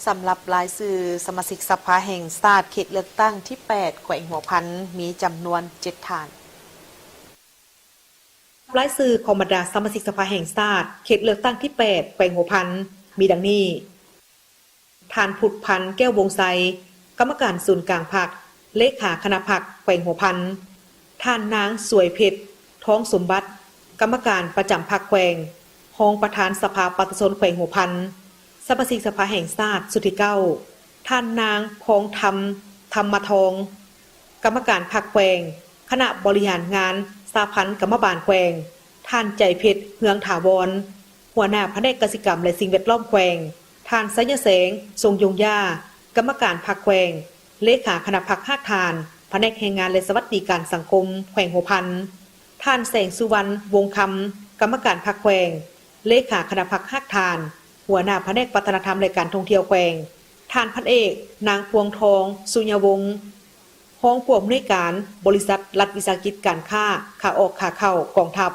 สำหรับรายชื่อสมาชิกสภาแห่งชาติเขตเลือกตั้งที่8แขวงหัวพันมีจำนวน7ฐานรายชื่อของบรรดาสมาชิกสภาแห่งชาติเขตเลือกตั้งที่8แขวงหัวพันมีดังนี้ฐานผุดพันธ์แก้ววงไซกรรมการศูนย์กลางพรรคเลขาคณะพรรคแขวงหัวพันท่านนางสวยเพชรท้องสมบัติกรรมการประจำพรรคแขวงรองประธานสภาประชาชนแขวงหัวพันสมาชิกสภาแห่งชาติสุทธิเก้าท่านนางพองธรรมธรรมทองกรรมการพรรคแขวงคณะบริหารงานสาพันธ์กรรมบาลแขวงท่านใจเพชรเฮืองถาวรหัวหน้าแผนกกสิกรรมและสิ่งแวดล้อมแขวงท่านสัญญแสงทรงยงยากรรมการพรรคแขวงเลขาคณะพรรค5 ทานแผนกแรงงานและสวัสดิการสังคมแขวงหัวพันท่านแสงสุวรรณวงคำกรรมการพรรคแขวงเลขาคณะพรรค5 ทานหัวหน้าแผนกวัฒนธรรมและการท่องเที่ยวแขวงท่านพันเอกนางพวงทองสุญญวงศ์รองผู้อำนวยการบริษัทรัฐวิสาหกิจการค้าขาออกขาเข้ากองทัพ